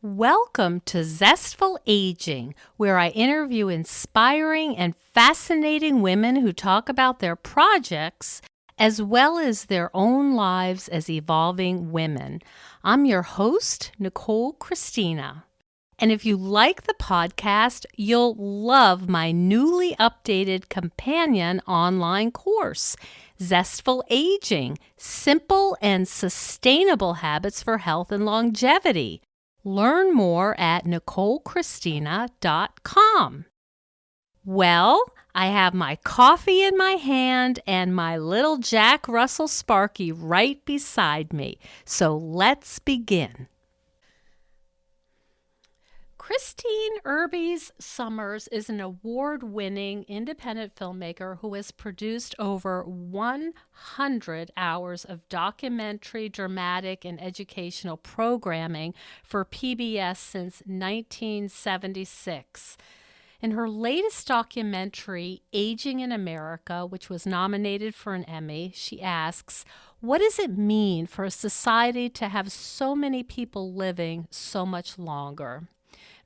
Welcome to Zestful Aging, where I interview inspiring and fascinating women who talk about their projects as well as their own lives as evolving women. I'm your host, Nicole Christina. And if you like the podcast, you'll love my newly updated companion online course, Zestful Aging, Simple and Sustainable Habits for Health and Longevity. Learn more at NicoleChristina.com. Well, I have my coffee in my hand and my little Jack Russell Sparky right beside me. So let's begin. Christine Herbes-Sommers is an award-winning independent filmmaker who has produced over 100 hours of documentary, dramatic, and educational programming for PBS since 1976. In her latest documentary, Aging in America, which was nominated for an Emmy, she asks, what does it mean for a society to have so many people living so much longer?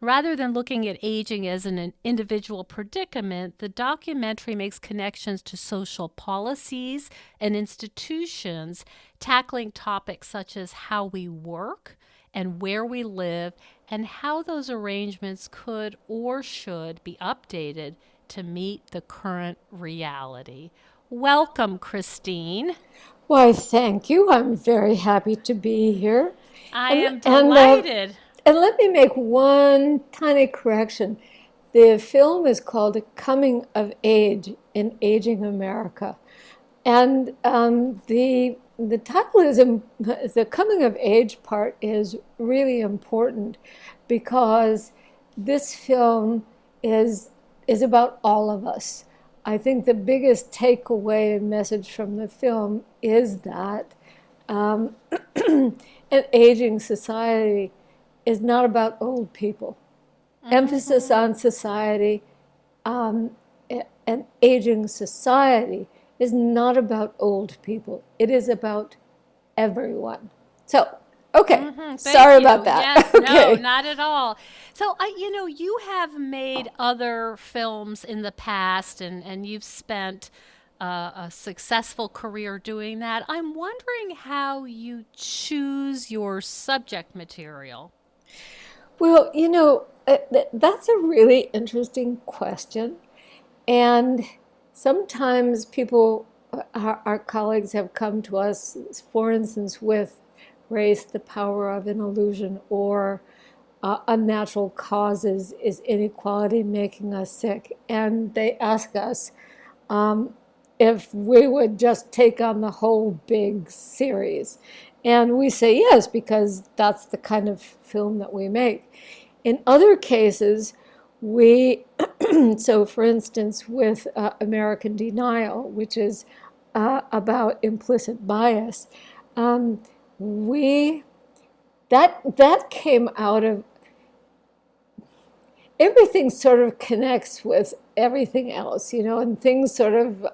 Rather than looking at aging as an individual predicament, the documentary makes connections to social policies and institutions, tackling topics such as how we work and where we live, and how those arrangements could or should be updated to meet the current reality. Welcome, Christine. Why, thank you. I'm very happy to be here. I am delighted. And let me make one tiny correction. The film is called Coming of Age in Aging America. And the title is, the coming of age part is really important because this film is about all of us. I think the biggest takeaway and message from the film is that an aging society is not about old people. Mm-hmm. Emphasis on society, an aging society is not about old people. It is about everyone. So, okay, sorry about that. Yes, okay. No, not at all. So, you have made other films in the past, and you've spent a successful career doing that. I'm wondering how you choose your subject material. Well, that's a really interesting question. And sometimes people, our colleagues have come to us, for instance, with Race, the Power of an Illusion, or Unnatural Causes, Is Inequality Making Us Sick? And they ask us if we would just take on the whole big series. And we say yes, because that's the kind of film that we make. In other cases, so for instance, with American Denial, which is about implicit bias, that came out of, everything sort of connects with everything else, and things sort of,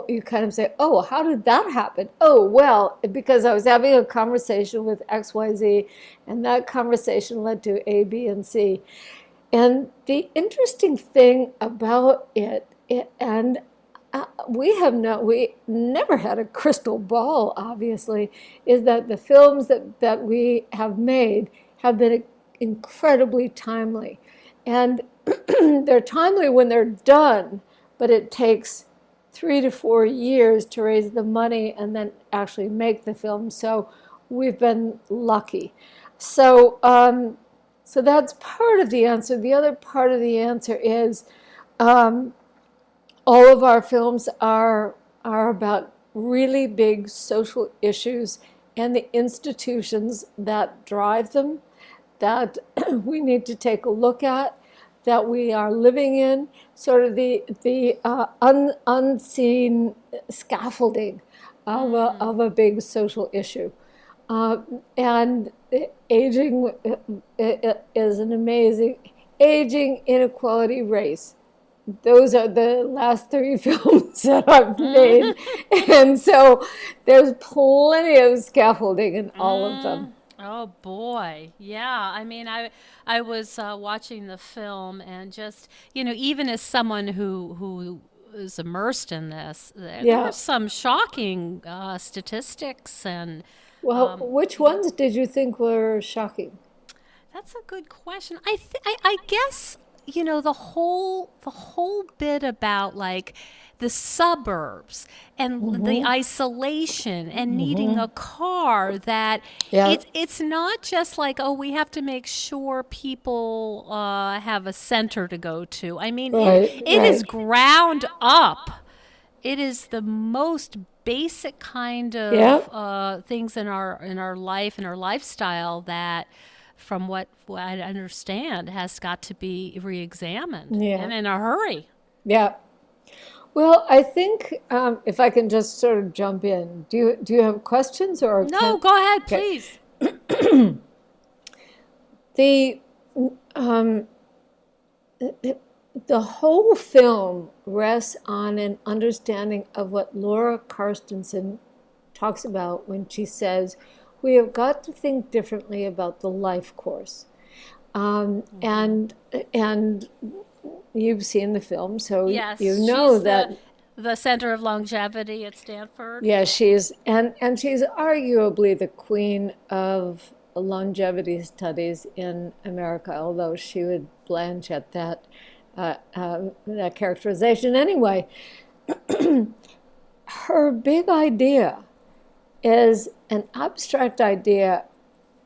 you kind of say, oh, how did that happen? Oh, well, because I was having a conversation with XYZ, and that conversation led to A, B, and C. And the interesting thing about and we never had a crystal ball, obviously, is that the films that we have made have been incredibly timely. And they're timely when they're done, but it takes 3 to 4 years to raise the money and then actually make the film. So we've been lucky. So that's part of the answer. The other part of the answer is all of our films are about really big social issues and the institutions that drive them, that we need to take a look at, that we are living in, sort of the unseen scaffolding of a big social issue. And aging is an amazing, aging, inequality, race. Those are the last 3 films that I've made. And so there's plenty of scaffolding in all of them. Oh boy. Yeah. I mean, I was watching the film and just, even as someone who is immersed in this, there were Yeah. some shocking statistics and Well, which yeah. ones did you think were shocking? That's a good question. I guess the whole bit about like the suburbs and the Mm-hmm. isolation and needing Mm-hmm. a car that Yeah. it's not just like, oh, we have to make sure people have a center to go to. I mean, it Right. it is Right. ground up. It is the most basic kind Yeah. of things in our life and our lifestyle that, from what I understand, has got to be reexamined Yeah. and in a hurry. Yeah. Well, I think if I can just sort of jump in, do you have questions or No, can? go ahead, Okay. please. The um, the whole film rests on an understanding of what Laura Karstensen talks about when she says we have got to think differently about the life course. Um, Hmm. and and you've seen the film, so you Yes, know she's that. the center of longevity at Stanford. Yeah, she's and she's arguably the queen of longevity studies in America, although she would blanch at that characterization anyway. Her big idea is an abstract idea,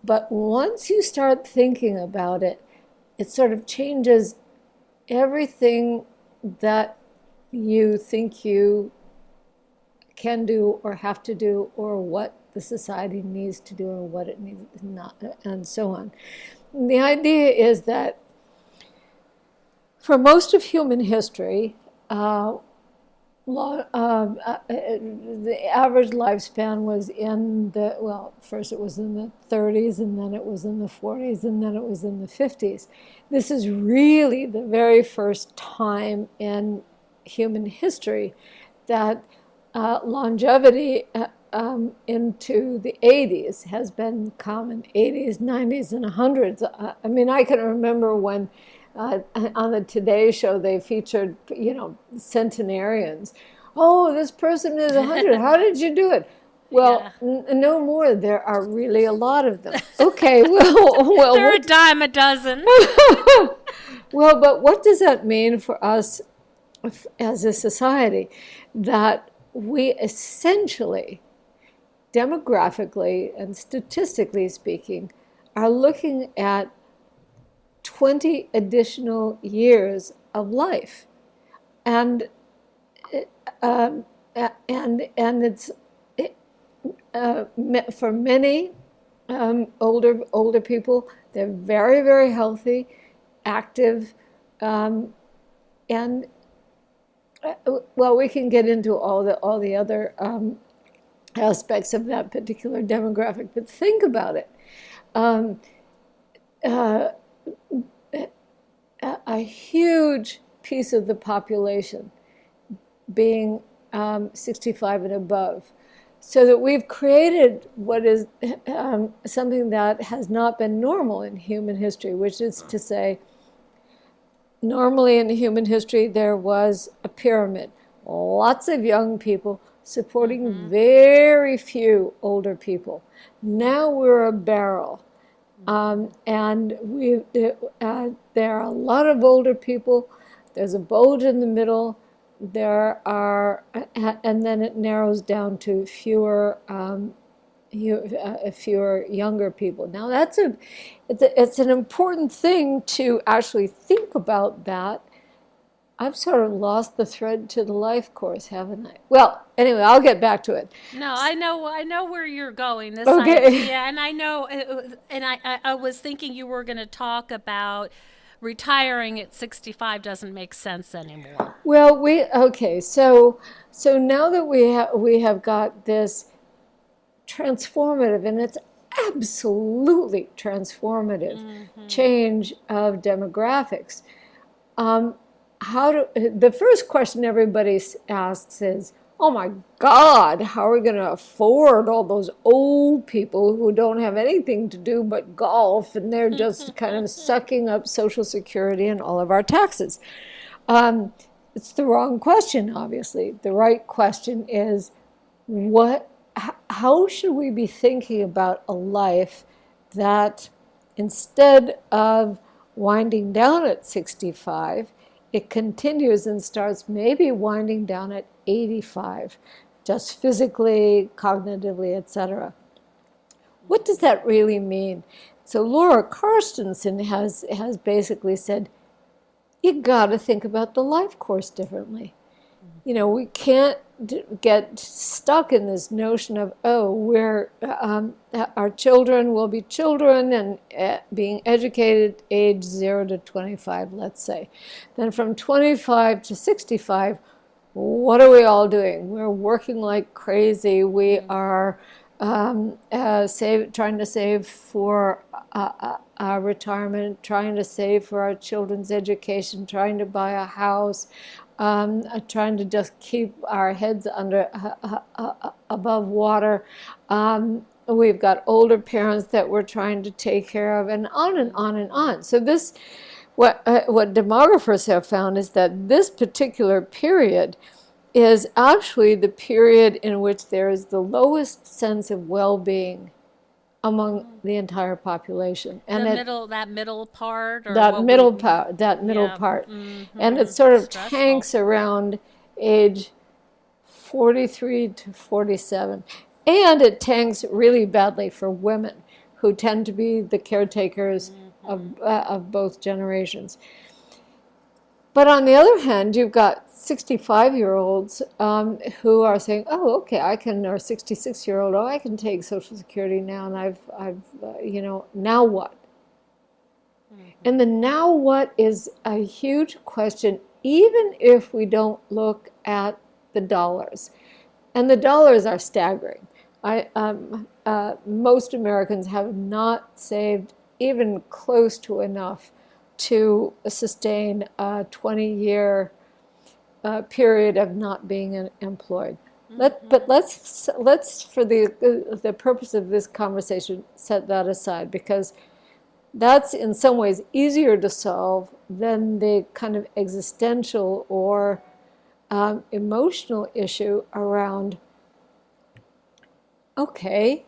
but once you start thinking about it, it sort of changes everything that you think you can do or have to do, or what the society needs to do or what it needs not, and so on. And the idea is that for most of human history, the average lifespan was in the, well, first it was in the 30s, and then it was in the 40s, and then it was in the 50s. This is really the very first time in human history that longevity into the 80s has been common. 80s, 90s, and 100s. I mean, I can remember when on the Today Show they featured, centenarians. Oh, this person is 100. How did you do it? Yeah. Well, no more. There are really a lot of them. Okay, well, They're a what? dime a dozen. Well, but what does that mean for us as a society? That we essentially, demographically and statistically speaking, are looking at 20 additional years of life. And um, and it's uh, for many older people, they're very, very healthy, active, um, and well, we can get into all the other aspects of that particular demographic, but think about it. Um, uh, a huge piece of the population being 65 and above. So that we've created what is something that has not been normal in human history, which is to say, normally in human history, there was a pyramid, lots of young people supporting Mm-hmm. very few older people. Now we're a barrel. And there are a lot of older people. There's a bulge in the middle. There are, and then it narrows down to fewer younger people. Now it's an important thing to actually think about that. I've sort of lost the thread to the life course, haven't I? Well, anyway, I'll get back to it. No, I know where you're going. This Okay. idea, and I know, and I was thinking you were going to talk about retiring at 65 doesn't make sense anymore. Well, okay. So now that we have got this transformative, and it's absolutely transformative Hmm. change of demographics. Um, how do The first question everybody asks is, oh my God, how are we going to afford all those old people who don't have anything to do but golf, and they're just kind of sucking up Social Security and all of our taxes? Um, it's the wrong question, obviously. The right question is, how should we be thinking about a life that, instead of winding down at 65, it continues and starts maybe winding down at 85, just physically, cognitively, etc. What does that really mean? So Laura Carstensen has basically said, you got to think about the life course differently. You know, we can't get stuck in this notion of, oh, our children will be children and being educated age 0 to 25, let's say. Then from 25 to 65, what are we all doing? We're working like crazy. We are trying to save for our retirement, trying to save for our children's education, trying to buy a house, trying to just keep our heads above water. We've got older parents that we're trying to take care of, and on and on and on. So what demographers have found is that this particular period is actually the period in which there is the lowest sense of well-being among the entire population. And that middle part, or that middle part, and it sort of tanks around age 43 to 47, and it tanks really badly for women, who tend to be the caretakers of both generations. But on the other hand, you've got 65-year-olds who are saying, "Oh, okay, I can," or 66-year-old, "Oh, I can take Social Security now, and I've now what?" And the now what is a huge question, even if we don't look at the dollars. And the dollars are staggering. Most Americans have not saved even close to enough to sustain a 20-year period of not being employed. But let's for the purpose of this conversation, set that aside, because that's in some ways easier to solve than the kind of existential or emotional issue around, okay,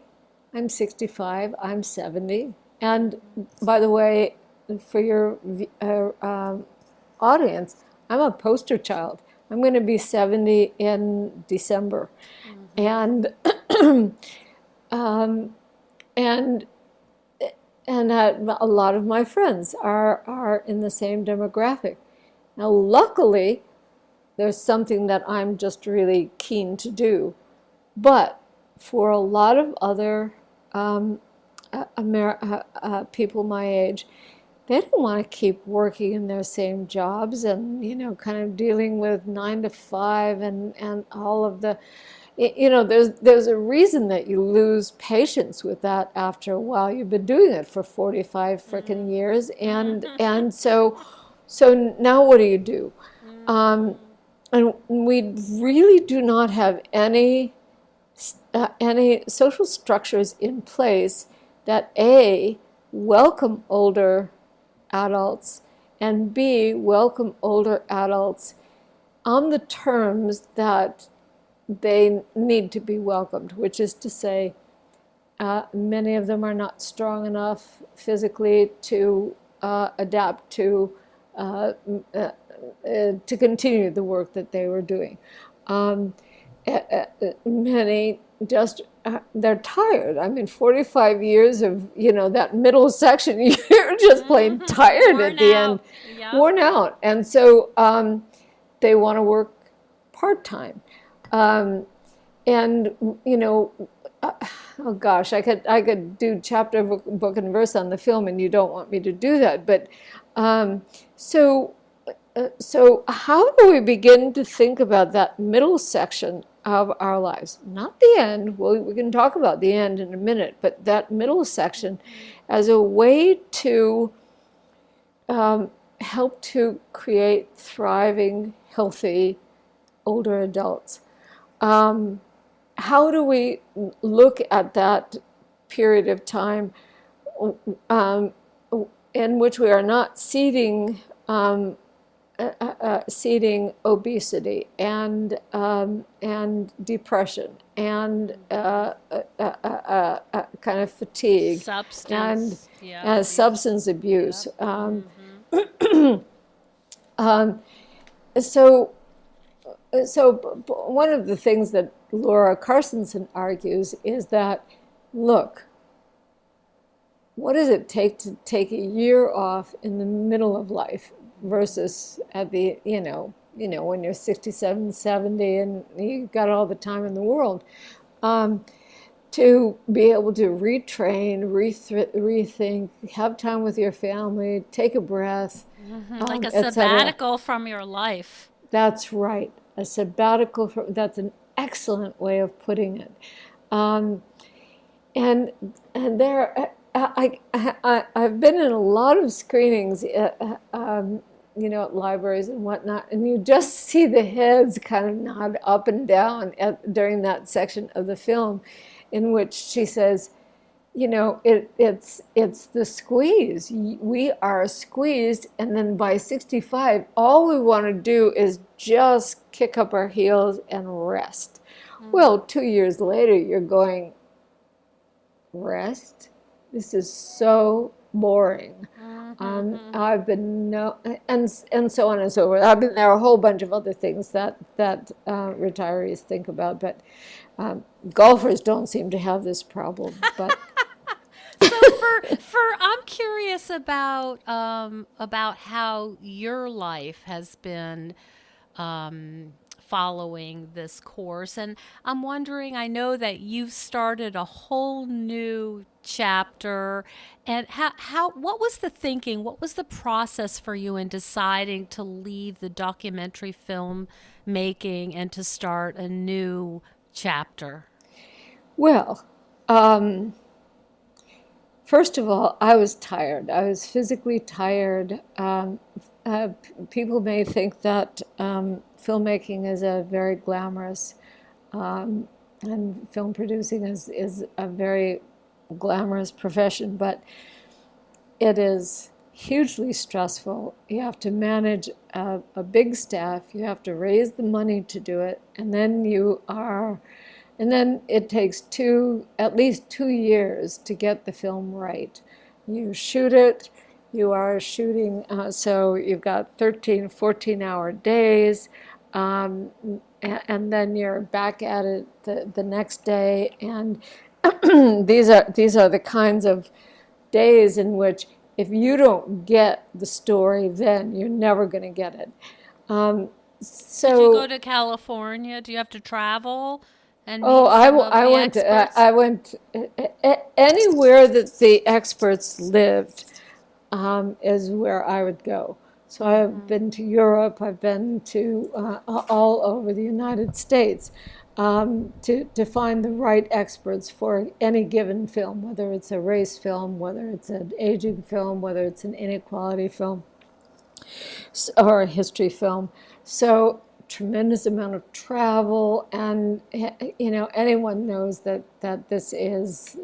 I'm 65, I'm 70. And by the way, for your audience, I'm a poster child. I'm going to be 70 in December. And a lot of my friends are in the same demographic. Now, luckily, there's something that I'm just really keen to do. But for a lot of other people my age, they don't want to keep working in their same jobs and, kind of dealing with 9 to 5 and all of the, there's a reason that you lose patience with that after a while. You've been doing it for 45 frickin' years. And so now what do? And we really do not have any social structures in place that A, welcome older adults, and B, welcome older adults on the terms that they need to be welcomed, which is to say, many of them are not strong enough physically to adapt to continue the work that they were doing. Many just, they're tired. I mean, 45 years of, that middle section, you're just plain tired at the end, worn out. And so they want to work part-time. Oh gosh, I could do chapter, book, and verse on the film, and you don't want me to do that. But so how do we begin to think about that middle section of our lives? Not the end. We can talk about the end in a minute, but that middle section as a way to help to create thriving, healthy older adults. how do we look at that period of time um, in which we are not seeding obesity and depression and kind of fatigue and Substance, yeah, abuse. substance abuse. Yep. Mm-hmm. Um, so, so one of the things that Laura Carstensen argues is that, look, what does it take to take a year off in the middle of life versus at the, when you're 67, 70 and you've got all the time in the world, to be able to retrain, rethink, have time with your family, take a breath, Hmm. Like a etc. sabbatical from your life. That's right. A sabbatical, that's an excellent way of putting it. Um, and and there, I've been in a lot of screenings, at libraries and whatnot, and you just see the heads kind of nod up and down during that section of the film, in which she says, it's the squeeze. We are squeezed, and then by 65, all we want to do is just kick up our heels and rest. Well, 2 years later, you're going, rest? This is so boring. I've been and so on and so forth. There are a whole bunch of other things that retirees think about, but golfers don't seem to have this problem. But So I'm curious about how your life has been following this course, and I'm wondering. I know that you've started a whole new chapter, and how what was the thinking? What was the process for you in deciding to leave the documentary film making and to start a new chapter? well, um, first of all, I was tired. I was physically tired. People may think that filmmaking is a very glamorous, um, and film producing is a very glamorous profession, but it is hugely stressful. You have to manage a big staff. You have to raise the money to do it, and then it takes at least 2 years to get the film right. You shoot it. You are shooting, so you've got 13, 14-hour days, and then you're back at it the next day. And these are the kinds of days in which if you don't get the story, then you're never going to get it. Um, Did you go so, to California? Do you have to travel and oh, meet some of I the went. experts? I went anywhere that the experts lived, is where I would go. So I've Hmm. been to Europe. I've been to all over the United States, to find the right experts for any given film, whether it's a race film, whether it's an aging film, whether it's an inequality film, or a history film. So tremendous amount of travel, and anyone knows that this is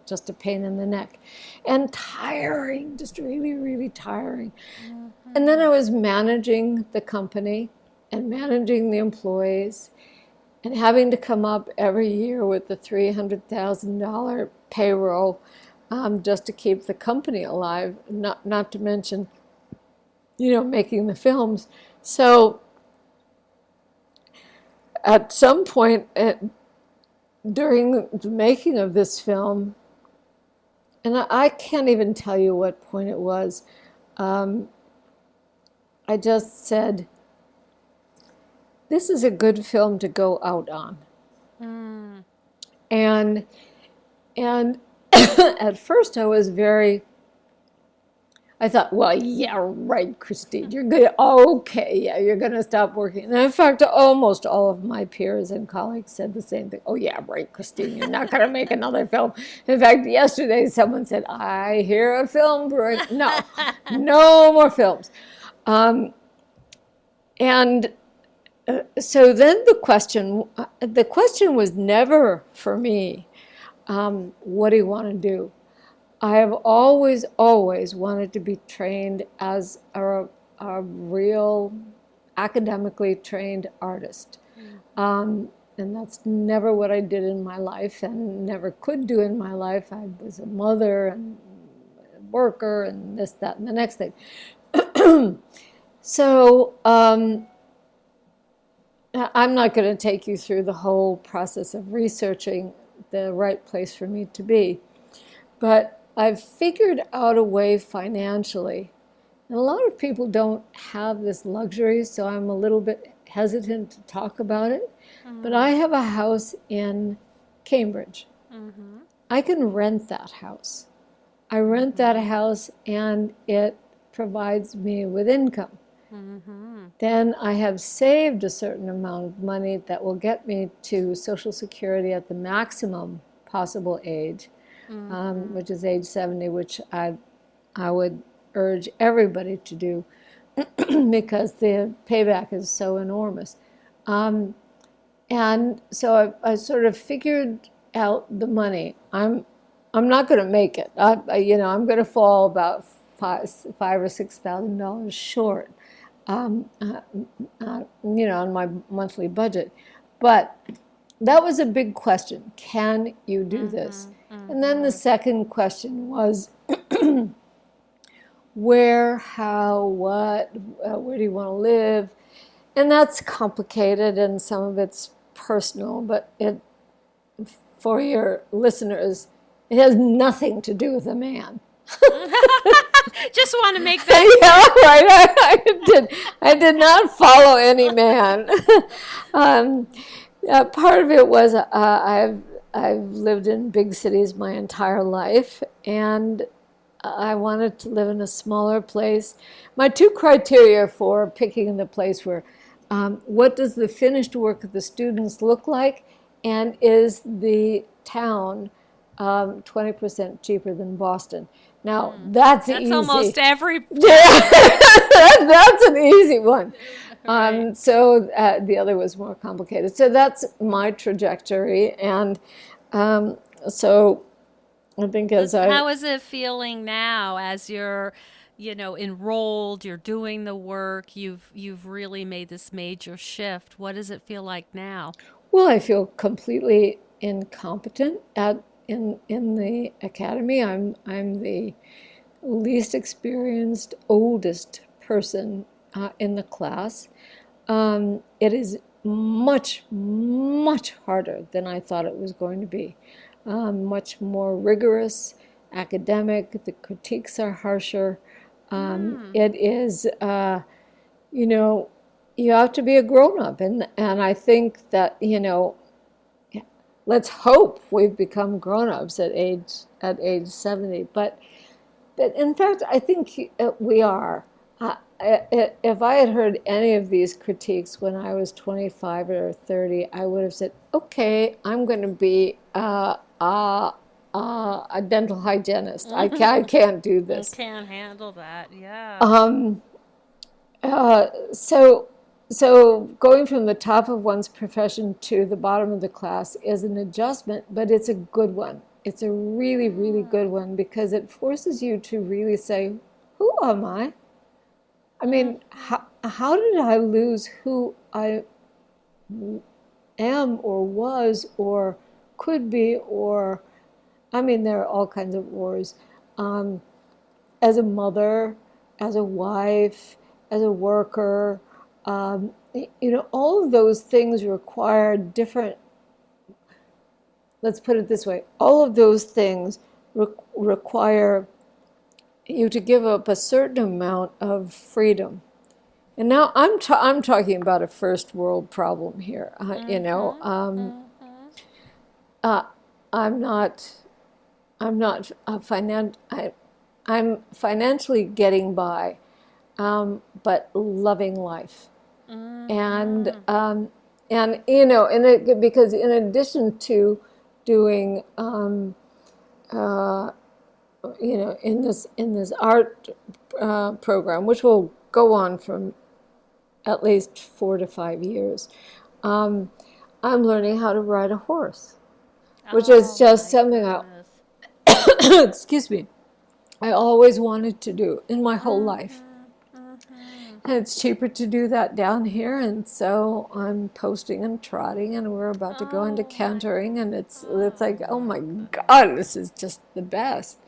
just a pain in the neck and tiring, just really, really tiring. And then I was managing the company and managing the employees and having to come up every year with the $300,000 payroll, just to keep the company alive, not to mention making the films. So at some point, during the making of this film, and I can't even tell you what point it was, um, I just said, this is a good film to go out on. Mm. And and at first I thought, well, yeah, right, Christine, you're good. Okay, yeah, you're going to stop working. And in fact, almost all of my peers and colleagues said the same thing. Oh, yeah, right, Christine, you're not going to make another film. In fact, yesterday someone said, I hear a film brewing. No more films. Um, and So then the question was never for me, what do you want to do? I have always wanted to be trained as a real academically trained artist. And that's never what I did in my life and never could do in my life. I was a mother and a worker and this, that, and the next thing. So I'm not going to take you through the whole process of researching the right place for me to be, but I've figured out a way financially. And a lot of people don't have this luxury, so I'm a little bit hesitant to talk about it. But I have a house in Cambridge. I can rent that house. I rent that house and it provides me with income. Then I have saved a certain amount of money that will get me to Social Security at the maximum possible age, which is age 70, which I would urge everybody to do because the payback is so enormous. And so I sort of figured out the money. I'm not going to make it. I'm going to fall about five or $6,000 short, on my monthly budget. But that was a big question. Can you do this? And then the second question was, where, how, what, where do you want to live? And that's complicated and some of it's personal, but for your listeners, it has nothing to do with a man. Just want to make that Yeah, right. I did not follow any man. Part of it was I've lived in big cities my entire life, and I wanted to live in a smaller place. My two criteria for picking the place were, what does the finished work of the students look like, and is the town 20% cheaper than Boston? Now, that's easy. almost every. Yeah, that's an easy one. Right. So the other was more complicated. So that's my trajectory, and so I think How is it feeling now as you're, enrolled, you're doing the work, you've really made this major shift. What does it feel like now? well, I feel completely incompetent in the academy. I'm the least experienced, oldest person in the class. It is much, much harder than I thought it was going to be. Much more rigorous, academic. The critiques are harsher. It is, you have to be a grown-up, and I think that, let's hope we've become grown-ups at age 70. But in fact, I think we are. If I had heard any of these critiques when I was 25 or 30, I would have said, okay, I'm going to be a dental hygienist. I can't do this. Can't handle that, yeah. So going from the top of one's profession to the bottom of the class is an adjustment, but it's a good one. It's a really, really good one because it forces you to really say, who am I? I mean, how did I lose who I am or was or could be, or, I mean, there are all kinds of wars. As a mother, as a wife, as a worker, all of those things require different, let's put it this way, all of those things require you to give up a certain amount of freedom. And now I'm talking about a first world problem here. I'm financially getting by, but loving life. And because in addition to doing in this art program, which will go on from at least 4 to 5 years. Um, I'm learning how to ride a horse, which is Oh just my something goodness. excuse me, I always wanted to do in my whole life. Mhm. Mhm. And it's cheaper to do that down here, and so I'm posting and trotting, and we're about to go into Oh my. cantering, and it's Oh like, oh my my goodness. God, this is just the best.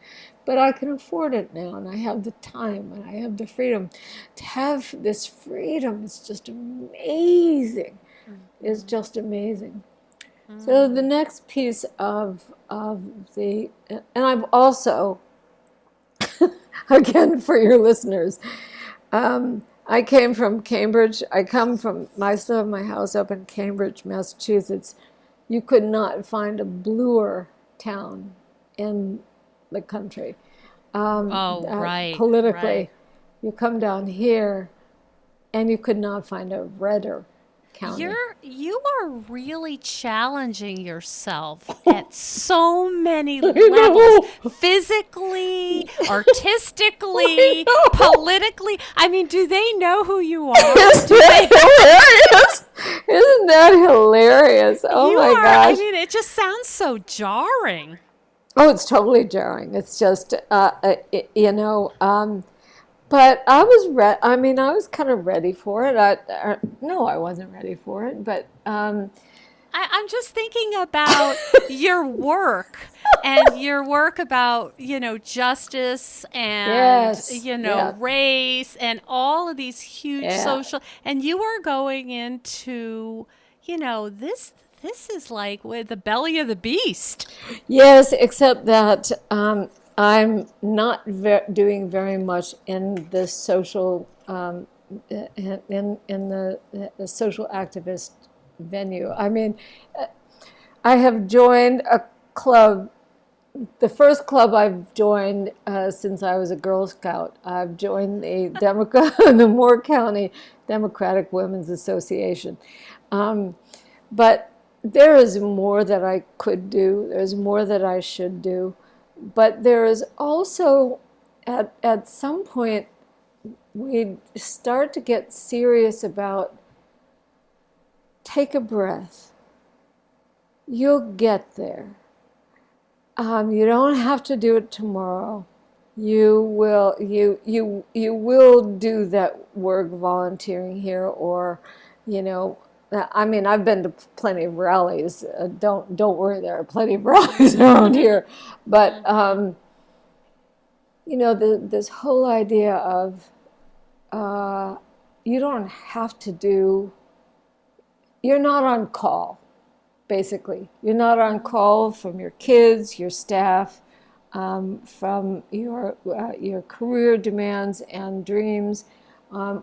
But I can afford it now, and I have the time, and I have the freedom. To have this freedom is just amazing. It's Mhm. just amazing. So the Mhm. next piece of the, and I've also, again for your listeners, I came from Cambridge. I still have my house up in Cambridge, Massachusetts. You could not find a bluer town in the country. Oh, right, right. Politically, you come down here and you could not find a redder county. You are really challenging yourself at so many I levels, know. physically, I artistically, know. politically. I mean, do they know who you are? Isn't Do they that hilarious? Isn't that hilarious? Oh You my are, I gosh. mean, it just sounds so jarring. Oh, it's totally jarring. It's just, but I was I mean, I was kind of ready for it. No, I wasn't ready for it, but I'm just thinking about your work and your work about, justice and, yes, yeah, race and all of these huge yeah, social, and you are going into, this is like with the belly of the beast. yes. Except that I'm not doing very much in the social, in the social activist venue. I mean, I have joined a club, the first club I've joined since I was a Girl Scout. I've joined the Moore County Democratic Women's Association. Um, but there is more that I could do. There's more that I should do. But there is also, at some point, we start to get serious about take a breath. You'll get there. You don't have to do it tomorrow. You will do that work volunteering here, or, you know, I mean, I've been to plenty of rallies. Don't worry, there are plenty of rallies around here, but Mm-hmm. this whole idea of uh, you don't have to do. You're not on call. Basically. You're not on call from your kids, your staff, from your career demands and dreams,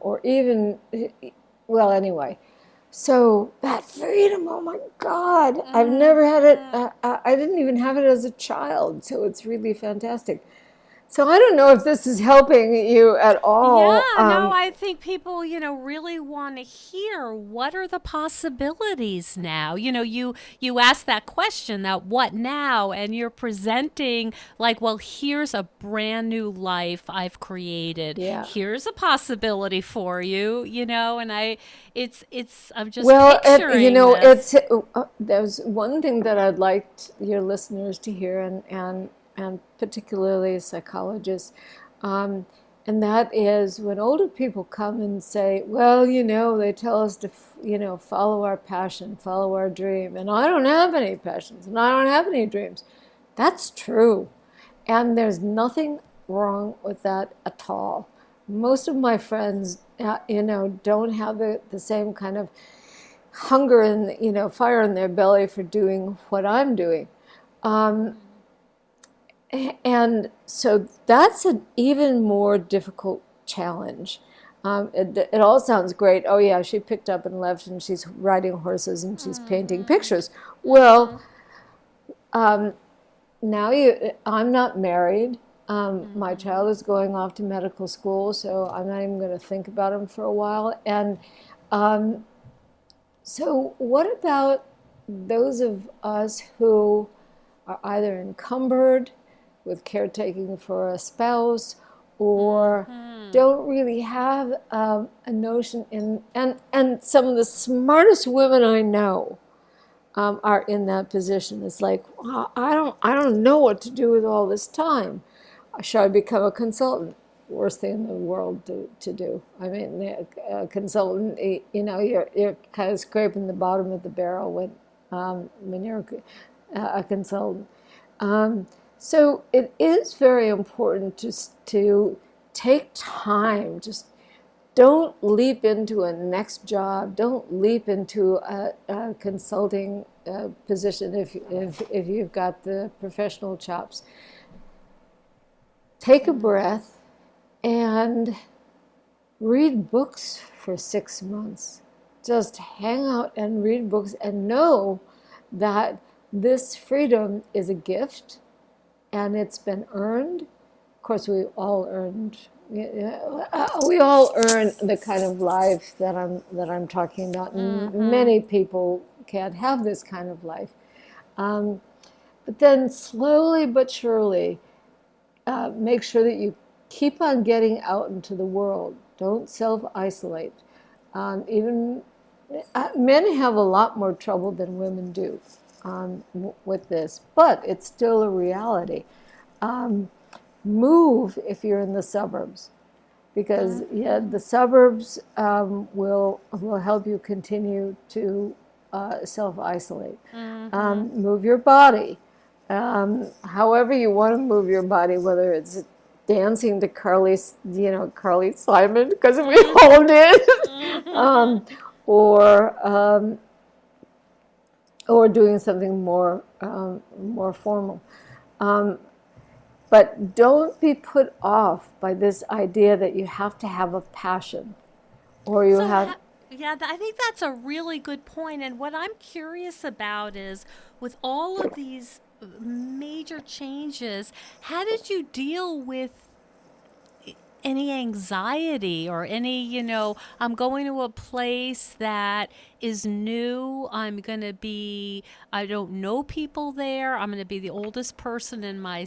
or even, well, anyway. So that freedom, oh my God, I've never had it. Mm-hmm. I didn't even have it as a child, so it's really fantastic. So I don't know if this is helping you at Yeah, all. no, I think people, really want to hear what are the possibilities now. You ask that question, that what now, and you're presenting like, well, here's a brand new life I've created. Yeah. Here's a possibility for you, and I'm just Well, picturing this. there's one thing that I'd like your listeners to hear, and particularly psychologists, um, and that is when older people come and say, "Well, they tell us to, follow our passion, follow our dream," and I don't have any passions, and I don't have any dreams. That's true. And there's nothing wrong with that at all. Most of my friends, don't have the same kind of hunger and, fire in their belly for doing what I'm doing. Um, and so that's an even more difficult challenge. It all sounds great. Oh, yeah, she picked up and left, and she's riding horses and she's painting Mm-hmm. pictures. Mm-hmm. Well, um, I'm not married. My Mm-hmm. child is going off to medical school, so I'm not even going to think about him for a while. And um, so, what about those of us who are either encumbered with caretaking for a spouse, or don't really have a notion and some of the smartest women I know are in that position. It's like, well, I don't know what to do with all this time. Should I become a consultant? Worst thing in the world to do. I mean, a consultant, you're kind of scraping the bottom of the barrel when you're a consultant. So it is very important to take time. Just don't leap into a next job. Don't leap into a consulting position if you've got the professional chops. Take a breath and read books for 6 months. Just hang out and read books and know that this freedom is a gift and it's been earned. Of course, we all earn the kind of life that I'm talking about. Many people can't have this kind of life. But then slowly but surely, make sure that you keep on getting out into the world. Don't self-isolate. Men have a lot more trouble than women do with this, but it's still a reality. Move if you're in the suburbs, because the suburbs will help you continue to self-isolate. Move your body. However you want to move your body, whether it's dancing to Carly Simon, because we all did, or doing something more formal. But don't be put off by this idea that you have to have a passion, or you have. Yeah, I think that's a really good point. And what I'm curious about is, with all of these major changes, how did you deal with any anxiety or any, I'm going to a place that is new. I don't know people there. I'm going to be the oldest person in my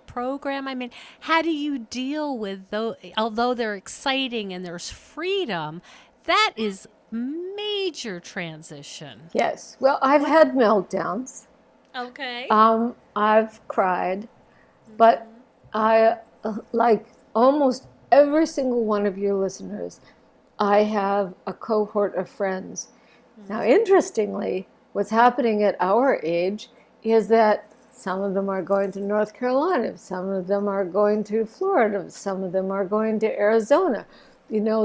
program. I mean, how do you deal with those, although they're exciting and there's freedom, that is major transition. Yes. Well, I've had meltdowns. Okay. I've cried, but I, like almost every single one of your listeners, I have a cohort of friends. Now, interestingly, what's happening at our age is that some of them are going to North Carolina, some of them are going to Florida, some of them are going to Arizona.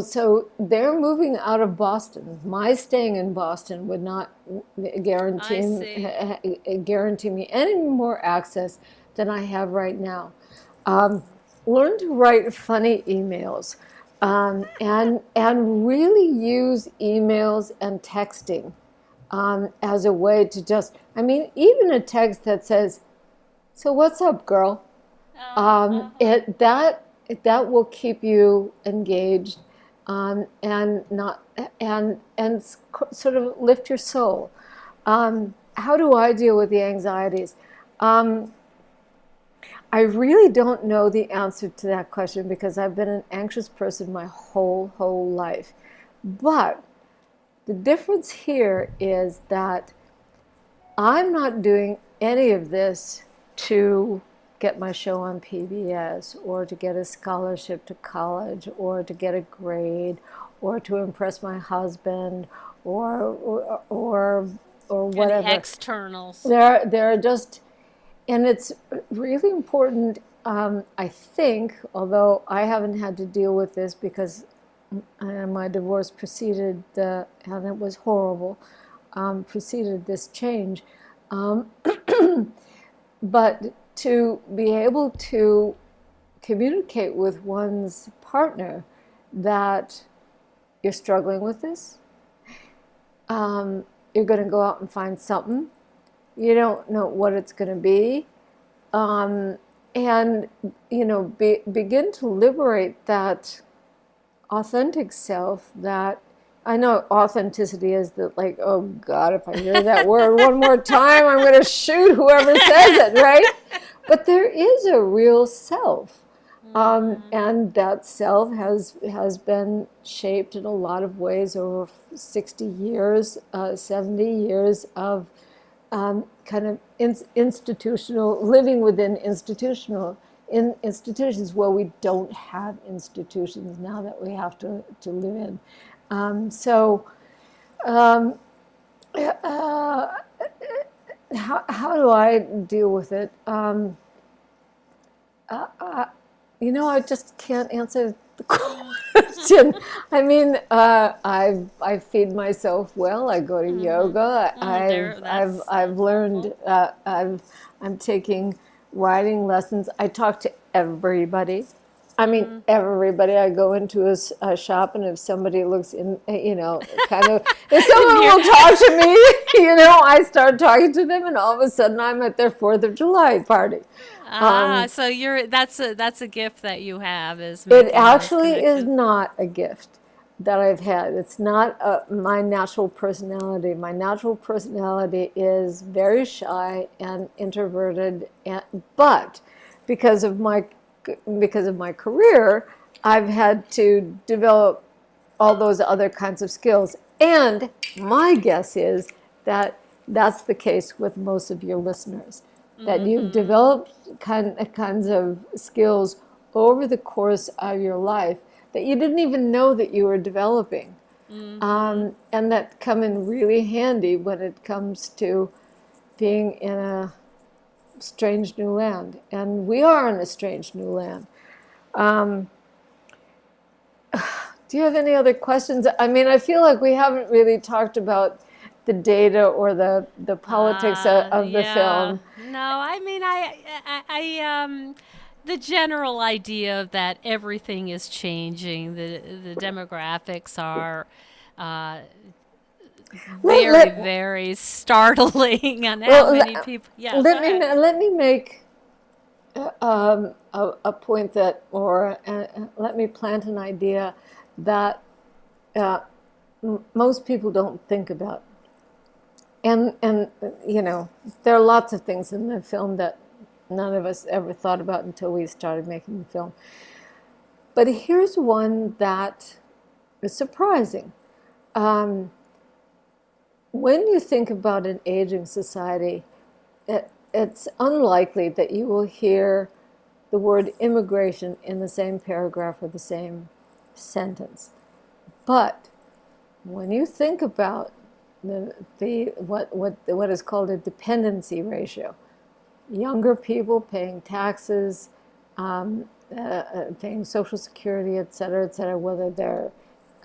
So they're moving out of Boston. My staying in Boston would not guarantee me any more access than I have right now. Learn to write funny emails, and really use emails and texting as a way to even a text that says, "So what's up, girl?" That will keep you engaged, and sort of lift your soul. How do I deal with the anxieties? I really don't know the answer to that question because I've been an anxious person my whole life. But the difference here is that I'm not doing any of this to get my show on PBS or to get a scholarship to college or to get a grade or to impress my husband or whatever. Any externals. There are just, and it's really important, I think, although I haven't had to deal with this because my divorce preceded and it was horrible, preceded this change. But to be able to communicate with one's partner that you're struggling with this, you're going to go out and find something. You don't know what it's going to be. And, begin to liberate that authentic self that, I know authenticity is that, like, oh God, if I hear that word one more time, I'm going to shoot whoever says it, right? But there is a real self. And that self has been shaped in a lot of ways over 60 years, 70 years of kind of institutional living within institutions where we don't have institutions now that we have to live in. So uh, how do I deal with it? I just can't answer the question. I mean, I feed myself well. I go to yoga. There, I've that's learned. helpful. I'm taking writing lessons. I talk to everybody. I mean, everybody. I go into a shop, and if somebody looks in, kind of, if someone Near, will talk to me, I start talking to them, and all of a sudden I'm at their 4th of July party. Um, so that's a gift that you have is It making those actually is connections. not a gift that I've had. It's not my natural personality. My natural personality is very shy and introverted, but because of my because of my career, I've had to develop all those other kinds of skills. And my guess is that that's the case with most of your listeners, that you've developed kinds of skills over the course of your life that you didn't even know that you were developing, and that come in really handy when it comes to being in a strange new land. And we are in a strange new land. Um, Do you have any other questions? I mean, I feel like we haven't really talked about the data or the politics of the Yeah. film. No, I mean, the general idea that everything is changing, the demographics are uh, Let, very, let, very startling on how well, many people. Yeah, go let me ahead. let me make a point that, or let me plant an idea that uh, most people don't think about. And there are lots of things in the film that none of us ever thought about until we started making the film. But here's one that is surprising. Um, when you think about an aging society, it's unlikely that you will hear the word immigration in the same paragraph or the same sentence. But when you think about what is called a dependency ratio, younger people paying taxes, paying Social Security, et cetera, whether they're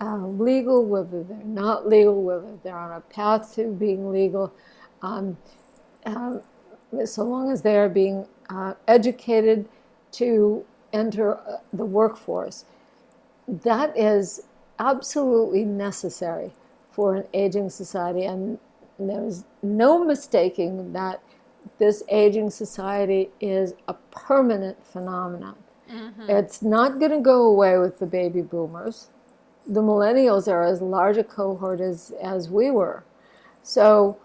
legal, whether they're not legal, whether they're on a path to being legal, um, um, so long as they are being educated to enter the workforce. That is absolutely necessary for an aging society, and there's no mistaking that this aging society is a permanent phenomenon. It's not going to go away with the baby boomers. The millennials are as large a cohort as we were. So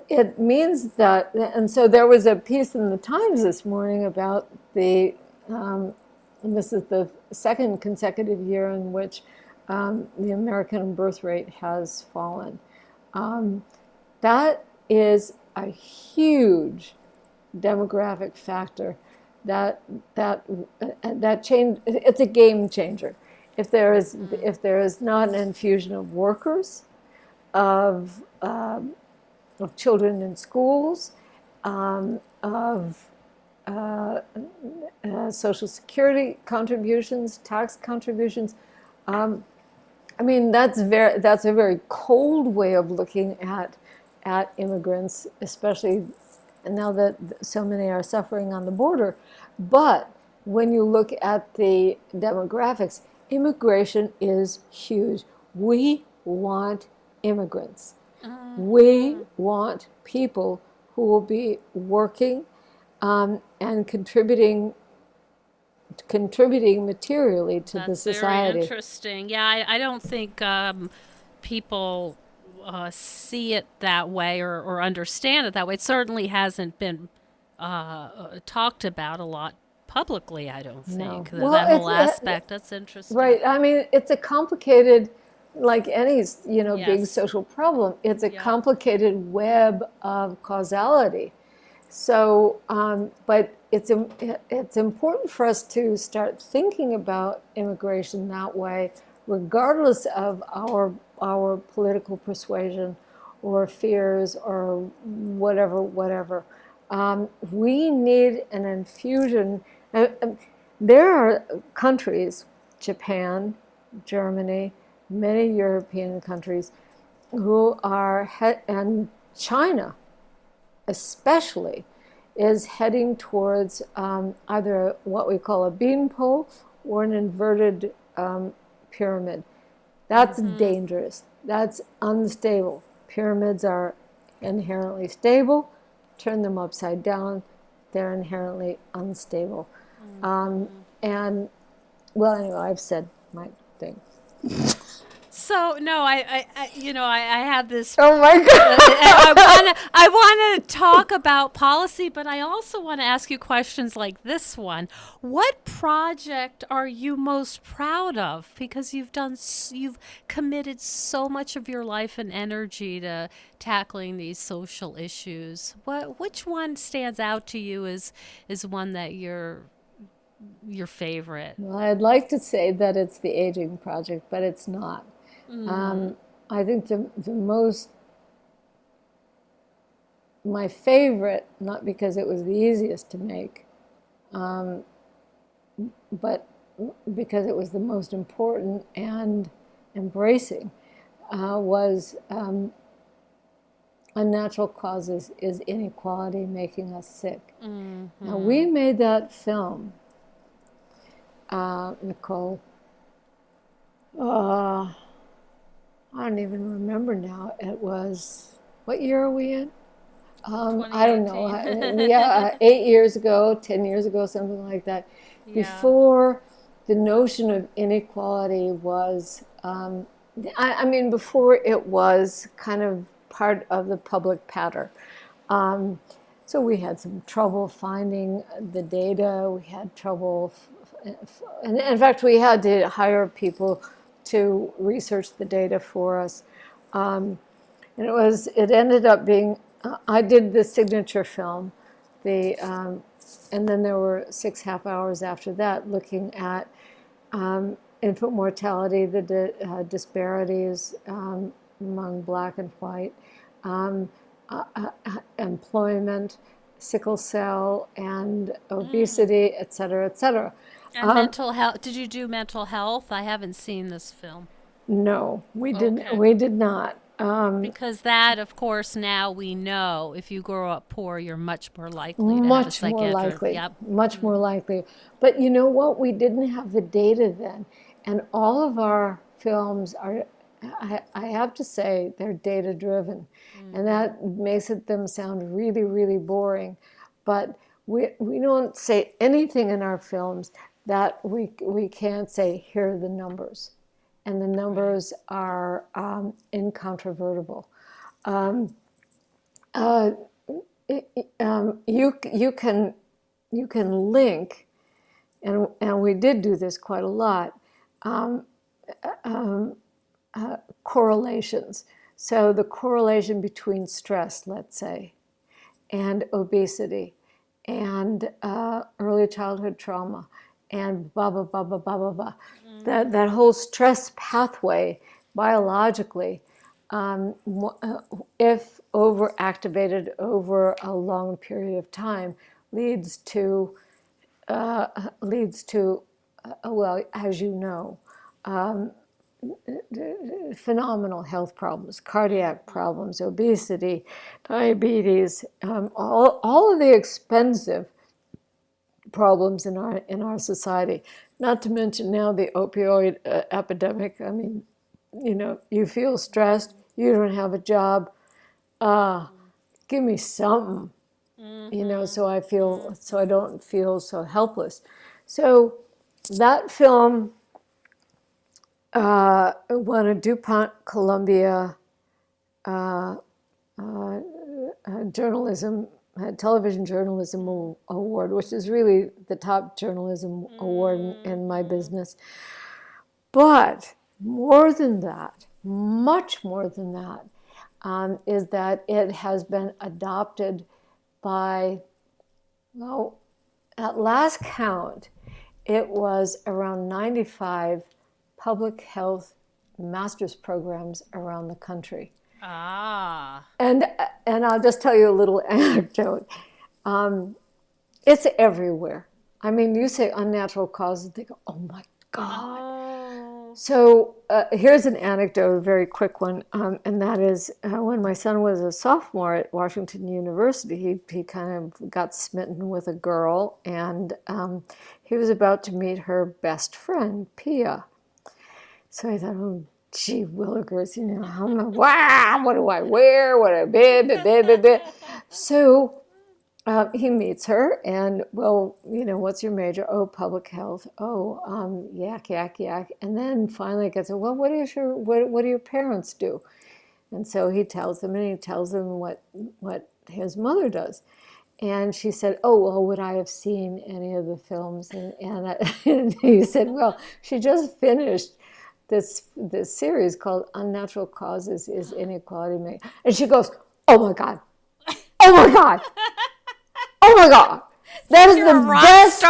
it means that, and so there was a piece in the Times this morning about and this is the second consecutive year in which the American birth rate has fallen. Um, that is a huge demographic factor that that that change. It's a game changer. If there is not an infusion of workers, of children in schools, of Social Security contributions, tax contributions. I mean, that's a very cold way of looking at immigrants, especially now that so many are suffering on the border. But when you look at the demographics, immigration is huge. We want immigrants. We want people who will be working and contributing materially to the That's very society. interesting. Yeah, I don't think people see it that way or understand it that way. It certainly hasn't been talked about a lot publicly, I don't No. think. Well, That whole aspect, that's interesting. right. I mean, it's a complicated, like any, big Yes. social problem, it's a Yep. complicated web of causality. So, but it's important for us to start thinking about immigration that way, regardless of our political persuasion or fears or whatever. We need an infusion. There are countries, Japan, Germany, many European countries, and China especially, is heading towards either what we call a beanpole or an inverted pyramid. That's dangerous. That's unstable. Pyramids are inherently stable. Turn them upside down, they're inherently unstable. And, well, anyway, I've said my thing. So no, I have this. Oh my God. I want to talk about policy, but I also want to ask you questions like this one. What project are you most proud of? Because you've committed so much of your life and energy to tackling these social issues. Which one stands out to you as one that your favorite? Well, I'd like to say that it's the aging project, but it's not. I think my favorite, not because it was the easiest to make, but because it was the most important and embracing, was unnatural causes is inequality making us sick. Now, we made that film, Nicole. I don't even remember now. It was, what year are we in? I don't know. 2018. Yeah, 8 years ago, 10 years ago, something like that. Yeah. Before the notion of inequality was, I mean, before it was kind of part of the public patter. So we had some trouble finding the data. We had trouble, and in fact, we had to hire people to research the data for us. And it ended up being, I did the signature film, and then there were 6 half hours after that looking at infant mortality, the disparities among black and white, um, employment, sickle cell, and obesity, et cetera, et cetera. And mental health. Did you do mental health? I haven't seen this film. No, we didn't. Okay. We did not. Because that, of course, now we know if you grow up poor, you're much more likely to have a Much more psychiatric. likely, Yep. much more likely. But you know what? We didn't have the data then. And all of our films are, I have to say, they're data driven. And that makes them sound really, really boring. But we don't say anything in our films that we can't say, here are the numbers. And the numbers are incontrovertible. Um, uh, you can link, and we did do this quite a lot, correlations. So the correlation between stress, let's say, and obesity, and early childhood trauma, and blah blah blah blah blah blah blah. That whole stress pathway biologically, if overactivated over a long period of time, leads to well, as you know, phenomenal health problems, cardiac problems, obesity, diabetes, all of the expensive problems in our society. Not to mention now the opioid epidemic. I mean, you feel stressed, you don't have a job. Give me something, so I don't feel so helpless. So that film won a DuPont Columbia journalism Television Journalism Award, which is really the top journalism award in my business. But more than that, much more than that, is that it has been adopted by, well, at last count, it was around 95 public health master's programs around the country. Ah. And I'll just tell you a little anecdote. It's everywhere. I mean, you say unnatural causes, they go, oh my God. Oh. So here's an anecdote, a very quick one, and that is when my son was a sophomore at Washington University, he kind of got smitten with a girl, and he was about to meet her best friend, Pia. So I thought, oh, gee willikers, wow, what do I wear? What do I be? So he meets her, and, well, what's your major? Oh, public health. Oh, yak, yak, yak. And then finally gets, well, what do your parents do? And so he tells them, and he tells them what his mother does. And she said, oh, well, would I have seen any of the films? And he said, well, she just finished this series called Unnatural Causes is Inequality Made. And she goes, oh my God. Oh my God. Oh my God. That is the best.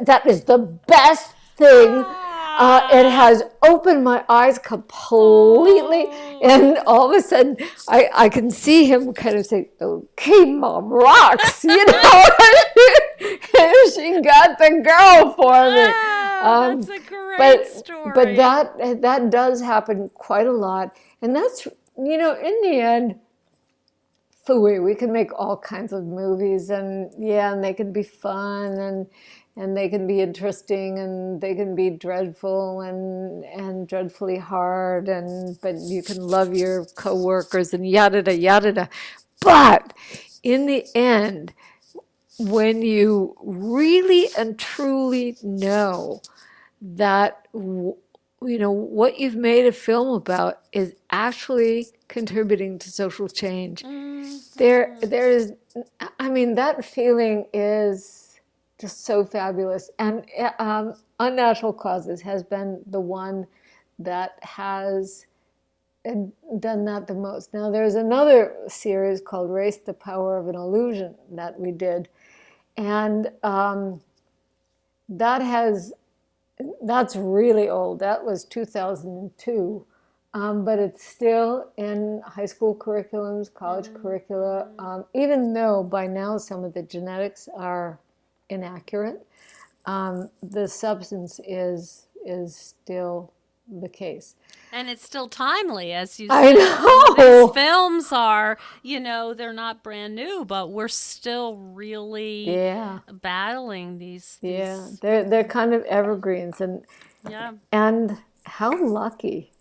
That is the best thing. It has opened my eyes completely. And all of a sudden, I can see him kind of say, okay, Mom rocks, She got the girl for me. That's a great story. But that does happen quite a lot. And that's, in the end, phooey. We can make all kinds of movies, and they can be fun, and they can be interesting, and they can be dreadful and dreadfully hard, but you can love your coworkers and yada da yada da. But in the end, when you really and truly know that what you've made a film about is actually contributing to social change, there is, that feeling is just so fabulous. And Unnatural Causes has been the one that has done that the most. Now, there's another series called Race: The Power of an Illusion that we did, and that's really old. That was 2002. But it's still in high school curriculums, college curricula, even though by now some of the genetics are inaccurate. The substance is still the case. And it's still timely, as you I said. know. These films are, they're not brand new, but we're still really battling these. Yeah, they're kind of evergreens, and how lucky.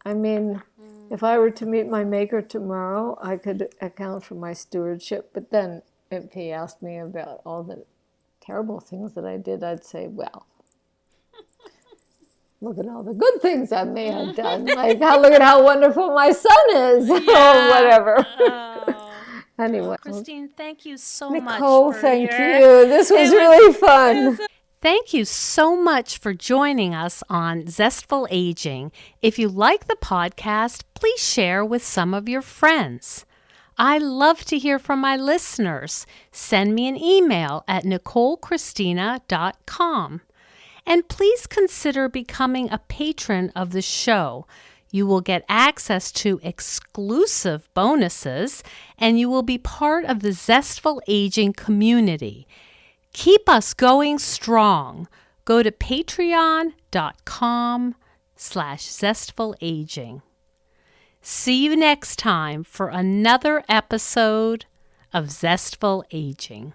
If I were to meet my maker tomorrow, I could account for my stewardship. But then if he asked me about all the terrible things that I did, I'd say, well, look at all the good things I may have done. Like, look at how wonderful my son is, or whatever. Anyway. Christine, thank you so much. Nicole, thank you. This was really fun. Thank you so much for joining us on Zestful Aging. If you like the podcast, please share with some of your friends. I love to hear from my listeners. Send me an email at NicoleChristina.com. And please consider becoming a patron of the show. You will get access to exclusive bonuses, and you will be part of the Zestful Aging community. Keep us going strong. Go to patreon.com/zestfulaging. See you next time for another episode of Zestful Aging.